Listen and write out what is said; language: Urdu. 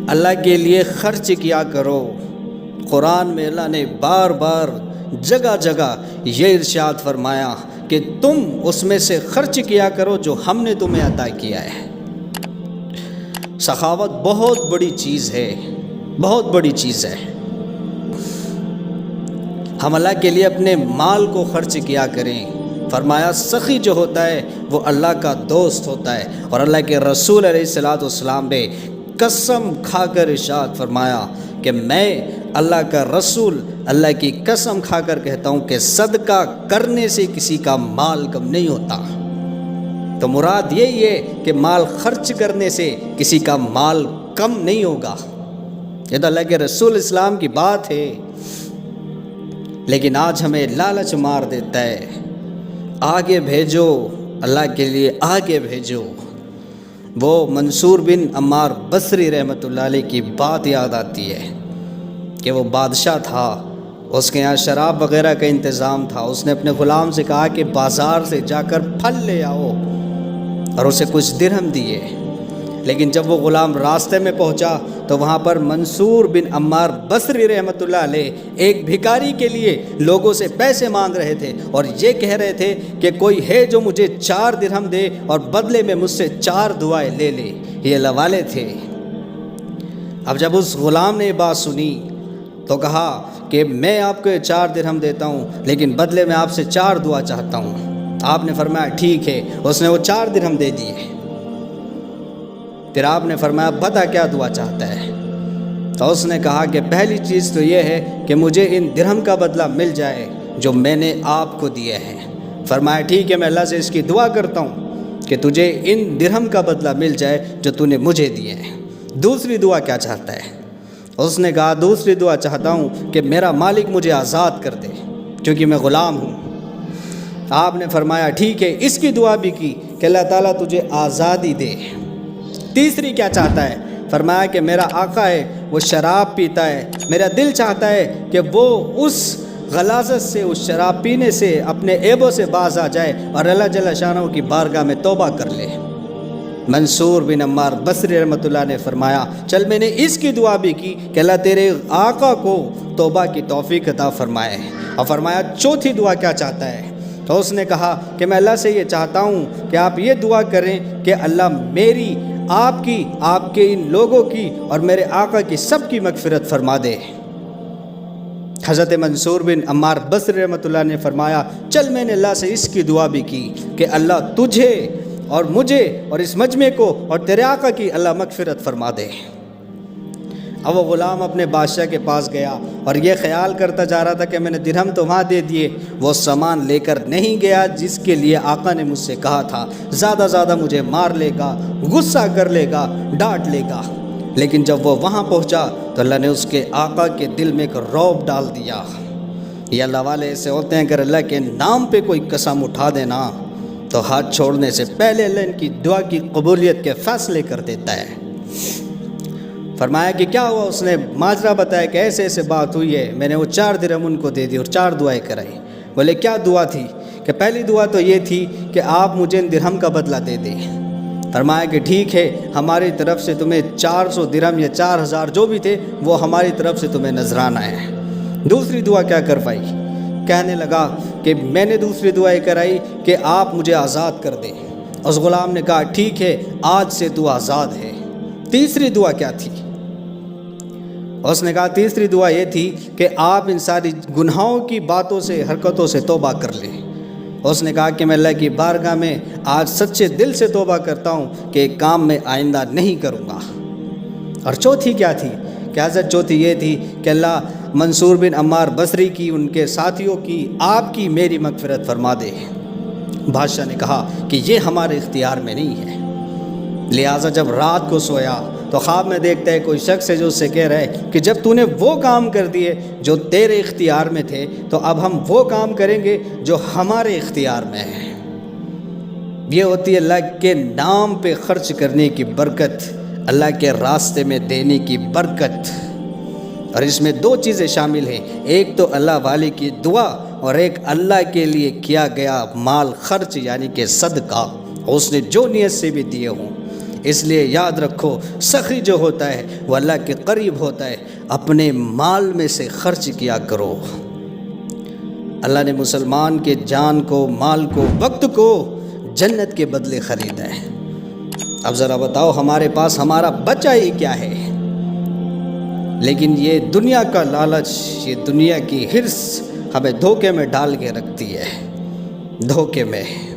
اللہ کے لیے خرچ کیا کرو۔ قرآن میں اللہ نے بار بار جگہ جگہ یہ ارشاد فرمایا کہ تم اس میں سے خرچ کیا کرو جو ہم نے تمہیں عطا کیا ہے۔ سخاوت بہت بڑی چیز ہے، بہت بڑی چیز ہے۔ ہم اللہ کے لیے اپنے مال کو خرچ کیا کریں۔ فرمایا سخی جو ہوتا ہے وہ اللہ کا دوست ہوتا ہے، اور اللہ کے رسول علیہ الصلوۃ والسلام نے قسم کھا کر ارشاد فرمایا کہ میں اللہ کا رسول اللہ کی قسم کھا کر کہتا ہوں کہ صدقہ کرنے سے کسی کا مال کم نہیں ہوتا۔ تو مراد یہی ہے کہ مال خرچ کرنے سے کسی کا مال کم نہیں ہوگا۔ یہ تو اللہ کے رسول اسلام کی بات ہے، لیکن آج ہمیں لالچ مار دیتا ہے، آگے بھیجو، اللہ کے لیے آگے بھیجو۔ وہ منصور بن عمار بصری رحمۃ اللہ علیہ کی بات یاد آتی ہے کہ وہ بادشاہ تھا، اس کے یہاں شراب وغیرہ کا انتظام تھا۔ اس نے اپنے غلام سے کہا کہ بازار سے جا کر پھل لے آؤ، اور اسے کچھ درہم دیے۔ لیکن جب وہ غلام راستے میں پہنچا تو وہاں پر منصور بن عمار بصری رحمۃ اللہ علیہ ایک بھکاری کے لیے لوگوں سے پیسے مانگ رہے تھے، اور یہ کہہ رہے تھے کہ کوئی ہے جو مجھے 4 درہم دے اور بدلے میں مجھ سے 4 دعائیں لے لے۔ یہ لوالے تھے۔ اب جب اس غلام نے یہ بات سنی تو کہا کہ میں آپ کو 4 درہم دیتا ہوں، لیکن بدلے میں آپ سے 4 دعا چاہتا ہوں۔ آپ نے فرمایا ٹھیک ہے۔ اس نے وہ 4 درہم دے دیے۔ پھر آپ نے فرمایا بتا کیا دعا چاہتا ہے؟ تو اس نے کہا کہ پہلی چیز تو یہ ہے کہ مجھے ان درہم کا بدلہ مل جائے جو میں نے آپ کو دیے ہیں۔ فرمایا ٹھیک ہے، میں اللہ سے اس کی دعا کرتا ہوں کہ تجھے ان درہم کا بدلہ مل جائے جو تو نے مجھے دیے ہیں۔ دوسری دعا کیا چاہتا ہے؟ اس نے کہا دوسری دعا چاہتا ہوں کہ میرا مالک مجھے آزاد کر دے کیونکہ میں غلام ہوں۔ آپ نے فرمایا ٹھیک ہے، اس کی دعا بھی کی کہ اللہ تعالیٰ تجھے آزادی دے۔ تیسری کیا چاہتا ہے؟ فرمایا کہ میرا آقا ہے وہ شراب پیتا ہے، میرا دل چاہتا ہے کہ وہ اس غلاظت سے، اس شراب پینے سے، اپنے عیبوں سے باز آ جائے اور اللہ جل شانہ کی بارگاہ میں توبہ کر لے۔ منصور بن عمار بصری رحمۃ اللہ نے فرمایا چل میں نے اس کی دعا بھی کی کہ اللہ تیرے آقا کو توبہ کی توفیق عطا فرمائے۔ اور فرمایا چوتھی دعا کیا چاہتا ہے؟ تو اس نے کہا کہ میں اللہ سے یہ چاہتا ہوں کہ آپ یہ دعا کریں کہ اللہ میری، آپ کی، آپ کے ان لوگوں کی اور میرے آقا کی سب کی مغفرت فرما دے۔ حضرت منصور بن عمار بصری رحمۃ اللہ نے فرمایا چل میں نے اللہ سے اس کی دعا بھی کی کہ اللہ تجھے اور مجھے اور اس مجمع کو اور تیرے آقا کی اللہ مغفرت فرما دے۔ اب وہ غلام اپنے بادشاہ کے پاس گیا اور یہ خیال کرتا جا رہا تھا کہ میں نے درہم تو وہاں دے دیے، وہ سامان لے کر نہیں گیا جس کے لیے آقا نے مجھ سے کہا تھا۔ زیادہ زیادہ مجھے مار لے گا، غصہ کر لے گا، ڈانٹ لے گا۔ لیکن جب وہ وہاں پہنچا تو اللہ نے اس کے آقا کے دل میں ایک رعب ڈال دیا۔ یہ اللہ والے ایسے ہوتے ہیں اگر اللہ کے نام پہ کوئی قسم اٹھا دینا تو ہاتھ چھوڑنے سے پہلے اللہ ان کی دعا کی قبولیت کے فیصلے کر دیتا ہے۔ فرمایا کہ کیا ہوا؟ اس نے ماجرا بتایا کہ ایسے ایسے بات ہوئی ہے، میں نے وہ 4 درہم ان کو دے دی اور 4 دعائیں کرائی۔ بولے کیا دعا تھی؟ کہ پہلی دعا تو یہ تھی کہ آپ مجھے ان درہم کا بدلہ دے دیں۔ فرمایا کہ ٹھیک ہے، ہماری طرف سے تمہیں 400 درہم یا 4000 جو بھی تھے وہ ہماری طرف سے تمہیں نذرانہ ہے۔ دوسری دعا کیا کروائی؟ کہنے لگا کہ میں نے دوسری دعائیں کرائی کہ آپ مجھے آزاد کر دیں۔ اس غلام نے کہا ٹھیک ہے، آج سے تو آزاد ہے۔ تیسری دعا کیا تھی؟ اس نے کہا تیسری دعا یہ تھی کہ آپ ان ساری گناہوں کی باتوں سے، حرکتوں سے توبہ کر لیں۔ اس نے کہا کہ میں اللہ کی بارگاہ میں آج سچے دل سے توبہ کرتا ہوں کہ ایک کام میں آئندہ نہیں کروں گا۔ اور چوتھی کیا تھی؟ کہ حضرت چوتھی یہ تھی کہ اللہ منصور بن عمار بصری کی، ان کے ساتھیوں کی، آپ کی میری مغفرت فرما دے۔ بادشاہ نے کہا کہ یہ ہمارے اختیار میں نہیں ہے، لہٰذا جب رات کو سویا تو خواب میں دیکھتا ہے کوئی شخص ہے جو اس سے کہہ رہا ہے کہ جب تو نے وہ کام کر دیے جو تیرے اختیار میں تھے تو اب ہم وہ کام کریں گے جو ہمارے اختیار میں ہے۔ یہ ہوتی ہے اللہ کے نام پہ خرچ کرنے کی برکت، اللہ کے راستے میں دینے کی برکت۔ اور اس میں 2 چیزیں شامل ہیں، ایک تو اللہ والے کی دعا اور ایک اللہ کے لیے کیا گیا مال خرچ یعنی کہ صدقہ، اس نے جو نیت سے بھی دیے ہوں۔ اس لیے یاد رکھو، سخی جو ہوتا ہے وہ اللہ کے قریب ہوتا ہے۔ اپنے مال میں سے خرچ کیا کرو۔ اللہ نے مسلمان کے جان کو، مال کو، وقت کو جنت کے بدلے خریدا ہے۔ اب ذرا بتاؤ ہمارے پاس ہمارا بچہ ہی کیا ہے؟ لیکن یہ دنیا کا لالچ، یہ دنیا کی حرص ہمیں دھوکے میں ڈال کے رکھتی ہے، دھوکے میں۔